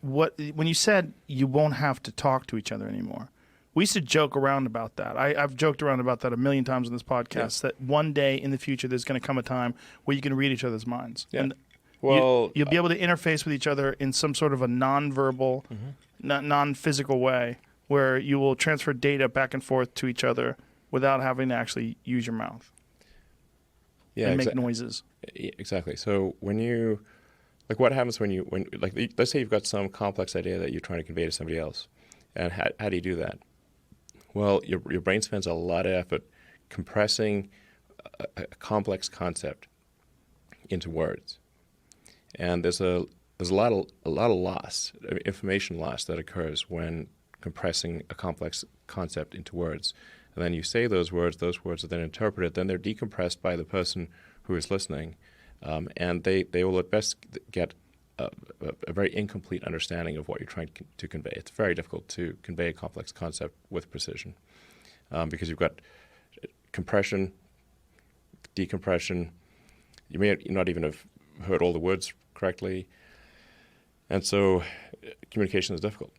When you said you won't have to talk to each other anymore, we used to joke around about that. I've joked around about that a million times on this podcast, that one day in the future there's going to come a time where you can read each other's minds. Yeah. And Well, you'll be able to interface with each other in some sort of a non-verbal, non-physical way where you will transfer data back and forth to each other without having to actually use your mouth and make noises. Exactly. So when you, like, what happens when let's say you've got some complex idea that you're trying to convey to somebody else, and how do you do that? Well, your brain spends a lot of effort compressing a complex concept into words, and there's a lot of loss, information loss that occurs when compressing a complex concept into words. And then you say those words are then interpreted, then they're decompressed by the person who is listening, and they will at best get a very incomplete understanding of what you're trying to convey. It's very difficult to convey a complex concept with precision because you've got compression, decompression. You may not even have heard all the words correctly, and so communication is difficult.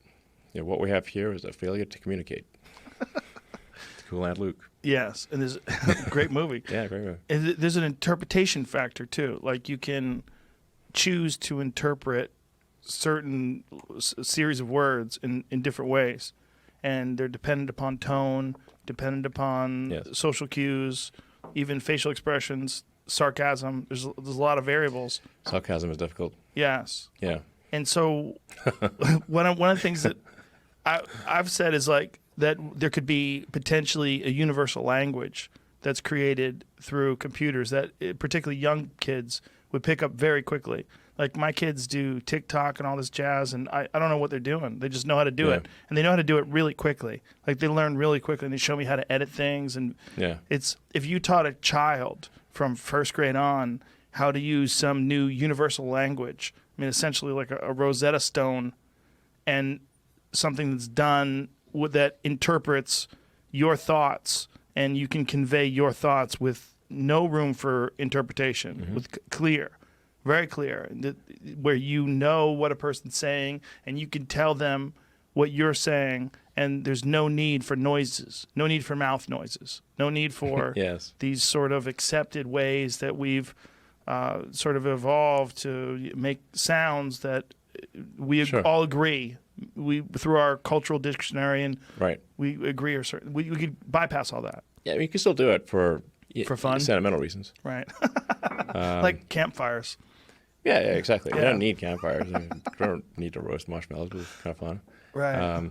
What we have here is a failure to communicate. Cool Aunt Luke. Yes, and there's a great movie. Yeah, great movie. And there's an interpretation factor too. Like you can choose to interpret certain series of words in different ways, and they're dependent upon tone, dependent upon social cues, even facial expressions, sarcasm. There's a lot of variables. Sarcasm is difficult. Yes. Yeah. And so one of the things that I've said is like that there could be potentially a universal language that's created through computers that particularly young kids would pick up very quickly. Like my kids do TikTok and all this jazz, and I don't know what they're doing. They just know how to do it, and they know how to do it really quickly. Like they learn really quickly, and they show me how to edit things. And it's if you taught a child from first grade on how to use some new universal language, I mean, essentially like a Rosetta Stone, and something that's done that interprets your thoughts, and you can convey your thoughts with no room for interpretation, with clear, very clear, where you know what a person's saying, and you can tell them what you're saying, and there's no need for noises, no need for mouth noises, no need for these sort of accepted ways that we've sort of evolved to make sounds that we all agree. We through our cultural dictionary, and we agree, or certain we could bypass all that. Yeah, you can still do it for fun, sentimental reasons, right? Like campfires. Yeah, exactly. You don't need campfires. You don't need to roast marshmallows. It's kind of fun, right?